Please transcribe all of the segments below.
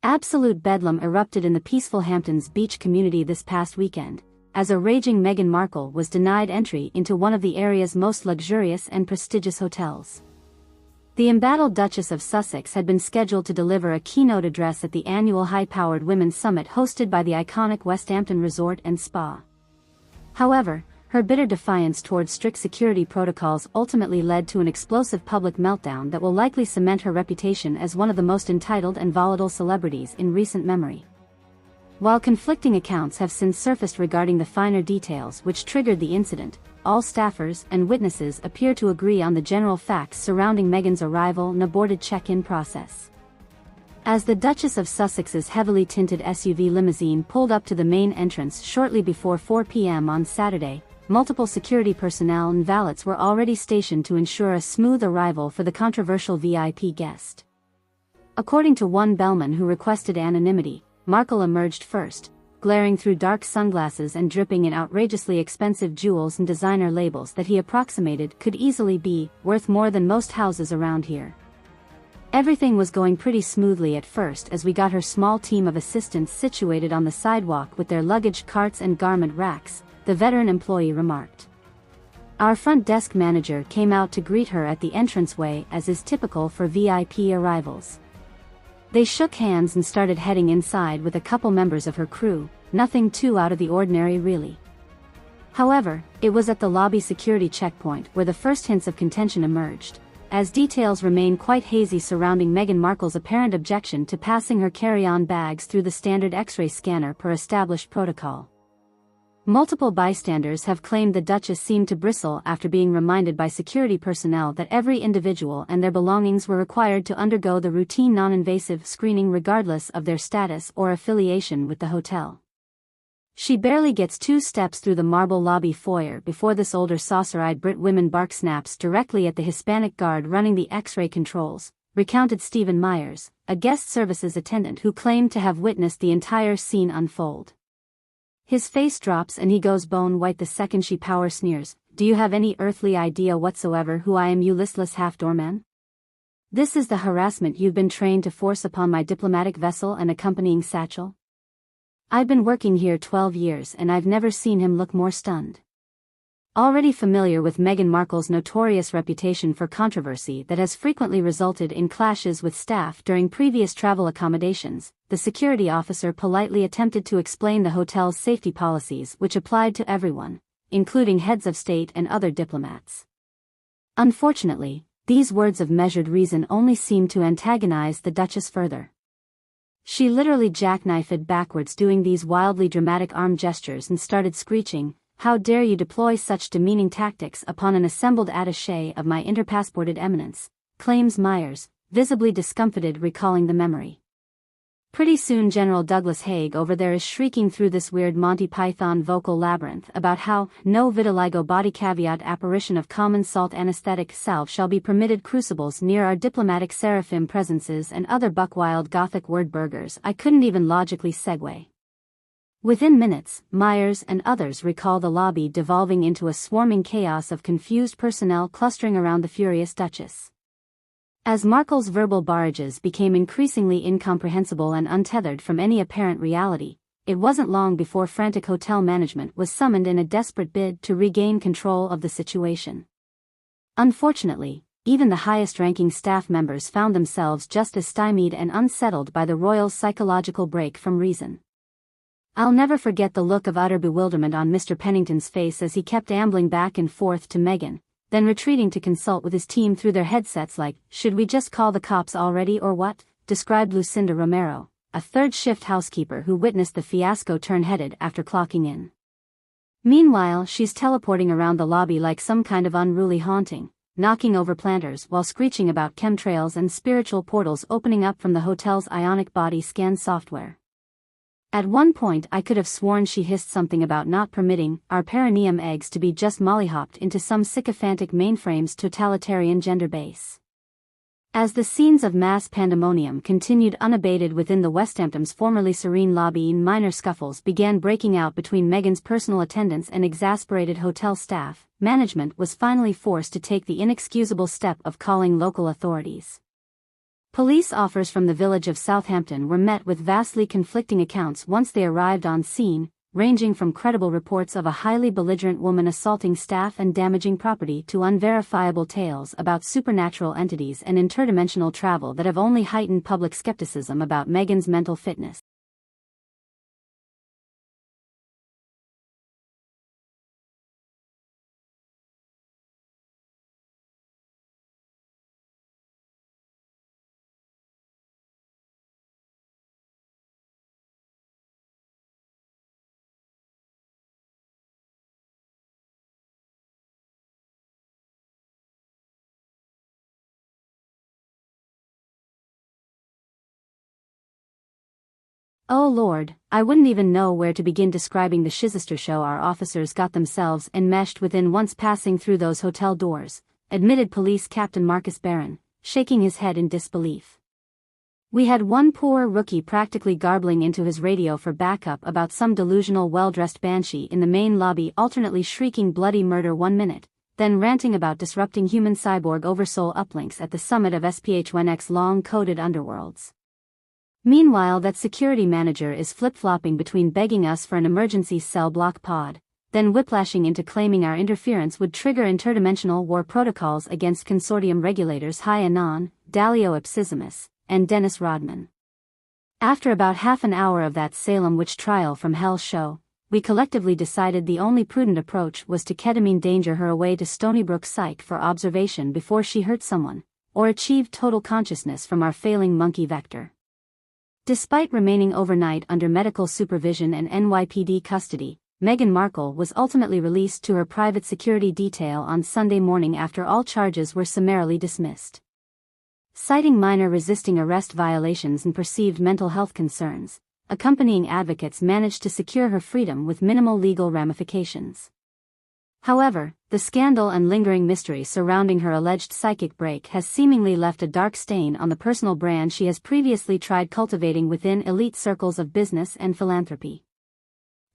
Absolute bedlam erupted in the peaceful Hamptons beach community this past weekend, as a raging Meghan Markle was denied entry into one of the area's most luxurious and prestigious hotels. The embattled Duchess of Sussex had been scheduled to deliver a keynote address at the annual High-Powered Women's Summit hosted by the iconic Westhampton Resort and Spa. However, her bitter defiance towards strict security protocols ultimately led to an explosive public meltdown that will likely cement her reputation as one of the most entitled and volatile celebrities in recent memory. While conflicting accounts have since surfaced regarding the finer details which triggered the incident, all staffers and witnesses appear to agree on the general facts surrounding Meghan's arrival and aborted check-in process. As the Duchess of Sussex's heavily tinted SUV limousine pulled up to the main entrance shortly before 4 p.m. on Saturday, multiple security personnel and valets were already stationed to ensure a smooth arrival for the controversial VIP guest. According to one bellman who requested anonymity, Markle emerged first, glaring through dark sunglasses and dripping in outrageously expensive jewels and designer labels that he approximated could easily be worth more than most houses around here. Everything was going pretty smoothly at first as we got her small team of assistants situated on the sidewalk with their luggage carts and garment racks, the veteran employee remarked. Our front desk manager came out to greet her at the entranceway as is typical for VIP arrivals. They shook hands and started heading inside with a couple members of her crew, nothing too out of the ordinary really. However, it was at the lobby security checkpoint where the first hints of contention emerged, as details remain quite hazy surrounding Meghan Markle's apparent objection to passing her carry-on bags through the standard X-ray scanner per established protocol. Multiple bystanders have claimed the Duchess seemed to bristle after being reminded by security personnel that every individual and their belongings were required to undergo the routine non-invasive screening regardless of their status or affiliation with the hotel. She barely gets 2 steps through the marble lobby foyer before this older saucer-eyed Brit woman bark snaps directly at the Hispanic guard running the X-ray controls, recounted Stephen Myers, a guest services attendant who claimed to have witnessed the entire scene unfold. His face drops and he goes bone white the second she power sneers, "Do you have any earthly idea whatsoever who I am, you listless half-doorman? This is the harassment you've been trained to force upon my diplomatic vessel and accompanying satchel? I've been working here 12 years and I've never seen him look more stunned." Already familiar with Meghan Markle's notorious reputation for controversy that has frequently resulted in clashes with staff during previous travel accommodations, the security officer politely attempted to explain the hotel's safety policies which applied to everyone, including heads of state and other diplomats. Unfortunately, these words of measured reason only seemed to antagonize the Duchess further. She literally jackknifed backwards doing these wildly dramatic arm gestures and started screeching, "How dare you deploy such demeaning tactics upon an assembled attaché of my interpassported eminence," claims Myers, visibly discomfited recalling the memory. Pretty soon General Douglas Haig over there is shrieking through this weird Monty Python vocal labyrinth about how no vitiligo body caveat apparition of common salt anesthetic salve shall be permitted crucibles near our diplomatic seraphim presences and other buckwild Gothic word burgers I couldn't even logically segue. Within minutes, Myers and others recall the lobby devolving into a swarming chaos of confused personnel clustering around the furious Duchess. As Markle's verbal barrages became increasingly incomprehensible and untethered from any apparent reality, it wasn't long before frantic hotel management was summoned in a desperate bid to regain control of the situation. Unfortunately, even the highest-ranking staff members found themselves just as stymied and unsettled by the royal psychological break from reason. I'll never forget the look of utter bewilderment on Mr. Pennington's face as he kept ambling back and forth to Meghan, then retreating to consult with his team through their headsets like, "Should we just call the cops already or what?" described Lucinda Romero, a third-shift housekeeper who witnessed the fiasco turn-headed after clocking in. Meanwhile, she's teleporting around the lobby like some kind of unruly haunting, knocking over planters while screeching about chemtrails and spiritual portals opening up from the hotel's ionic body scan software. At one point I could have sworn she hissed something about not permitting our perineum eggs to be just mollyhopped into some sycophantic mainframe's totalitarian gender base. As the scenes of mass pandemonium continued unabated within the Westhampton's formerly serene lobby, minor scuffles began breaking out between Meghan's personal attendants and exasperated hotel staff. Management was finally forced to take the inexcusable step of calling local authorities. Police offers from the village of Southampton were met with vastly conflicting accounts once they arrived on scene, ranging from credible reports of a highly belligerent woman assaulting staff and damaging property to unverifiable tales about supernatural entities and interdimensional travel that have only heightened public skepticism about Meghan's mental fitness. Oh Lord, I wouldn't even know where to begin describing the shizister show our officers got themselves enmeshed within once passing through those hotel doors, admitted Police Captain Marcus Barron, shaking his head in disbelief. We had one poor rookie practically garbling into his radio for backup about some delusional well-dressed banshee in the main lobby, alternately shrieking bloody murder 1 minute, then ranting about disrupting human cyborg oversoul uplinks at the summit of SPH1X long-coded underworlds. Meanwhile, that security manager is flip-flopping between begging us for an emergency cell block pod, then whiplashing into claiming our interference would trigger interdimensional war protocols against consortium regulators Hi Anon, Dalio Ipsissimus, and Dennis Rodman. After about half an hour of that Salem witch trial from hell show, we collectively decided the only prudent approach was to ketamine danger her away to Stony Brook Psych for observation before she hurt someone, or achieved total consciousness from our failing monkey vector. Despite remaining overnight under medical supervision and NYPD custody, Meghan Markle was ultimately released to her private security detail on Sunday morning after all charges were summarily dismissed. Citing minor resisting arrest violations and perceived mental health concerns, accompanying advocates managed to secure her freedom with minimal legal ramifications. However, the scandal and lingering mystery surrounding her alleged psychic break has seemingly left a dark stain on the personal brand she has previously tried cultivating within elite circles of business and philanthropy.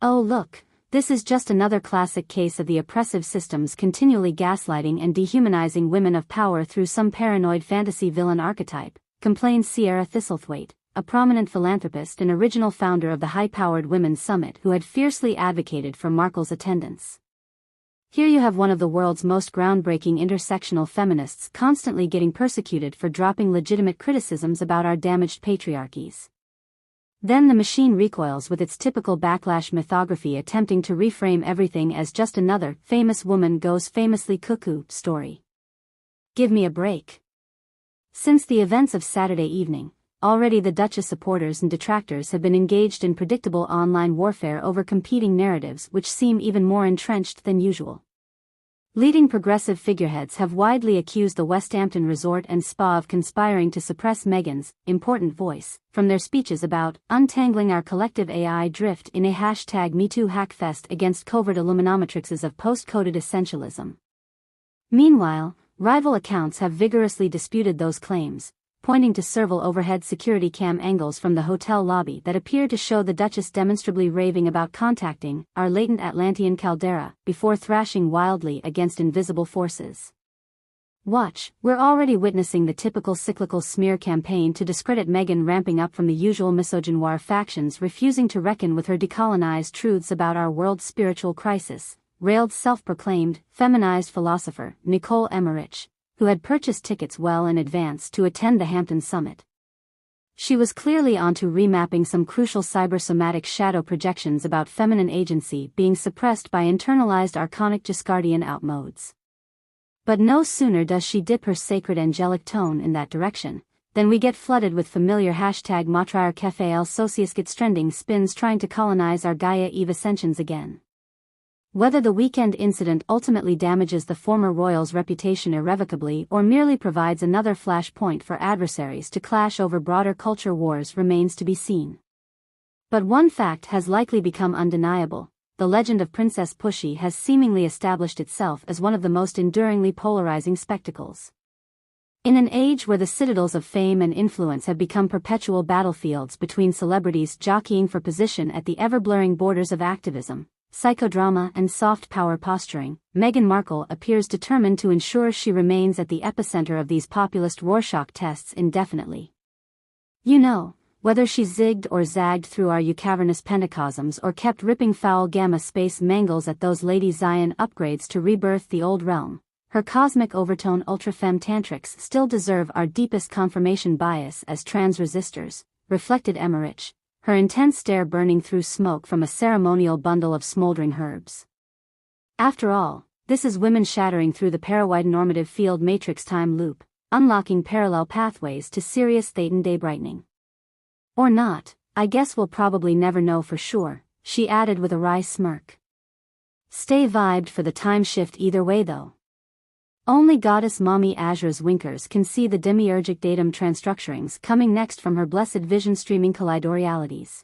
Oh look, this is just another classic case of the oppressive systems continually gaslighting and dehumanizing women of power through some paranoid fantasy villain archetype, complains Sierra Thistlethwaite, a prominent philanthropist and original founder of the High-Powered Women's Summit who had fiercely advocated for Markle's attendance. Here you have one of the world's most groundbreaking intersectional feminists constantly getting persecuted for dropping legitimate criticisms about our damaged patriarchies. Then the machine recoils with its typical backlash mythography attempting to reframe everything as just another famous woman goes famously cuckoo story. Give me a break. Since the events of Saturday evening, already the Duchess supporters and detractors have been engaged in predictable online warfare over competing narratives which seem even more entrenched than usual. Leading progressive figureheads have widely accused the Westhampton Resort and Spa of conspiring to suppress Meghan's important voice from their speeches about untangling our collective AI drift in a #MeToo hackfest against covert illuminatrixes of post-coded essentialism. Meanwhile, rival accounts have vigorously disputed those claims, pointing to several overhead security cam angles from the hotel lobby that appear to show the Duchess demonstrably raving about contacting our latent Atlantean caldera before thrashing wildly against invisible forces. Watch, we're already witnessing the typical cyclical smear campaign to discredit Meghan ramping up from the usual misogynoir factions refusing to reckon with her decolonized truths about our world's spiritual crisis, railed self-proclaimed, feminized philosopher Nicole Emmerich, who had purchased tickets well in advance to attend the Hamptons summit. She was clearly onto remapping some crucial cybersomatic shadow projections about feminine agency being suppressed by internalized archonic Giscardian outmodes. But no sooner does she dip her sacred angelic tone in that direction, than we get flooded with familiar #Matriarch Socius trending spins trying to colonize our Gaia Eve ascensions again. Whether the weekend incident ultimately damages the former royal's reputation irrevocably or merely provides another flashpoint for adversaries to clash over broader culture wars remains to be seen. But one fact has likely become undeniable: the legend of Princess Pushy has seemingly established itself as one of the most enduringly polarizing spectacles. In an age where the citadels of fame and influence have become perpetual battlefields between celebrities jockeying for position at the ever-blurring borders of activism, psychodrama and soft power posturing, Meghan Markle appears determined to ensure she remains at the epicenter of these populist Rorschach tests indefinitely. You know, whether she zigged or zagged through our cavernous pentacosms or kept ripping foul gamma space mangles at those Lady Zion upgrades to rebirth the old realm, her cosmic overtone ultra-femme tantrics still deserve our deepest confirmation bias as trans resistors, reflected Emmerich, her intense stare burning through smoke from a ceremonial bundle of smoldering herbs. After all, this is women shattering through the parawide normative field matrix time loop, unlocking parallel pathways to serious Thetan day brightening. Or not, I guess we'll probably never know for sure, she added with a wry smirk. Stay vibed for the time shift either way though. Only goddess mommy Azura's winkers can see the demiurgic datum transstructurings coming next from her blessed vision streaming kaleidorialities.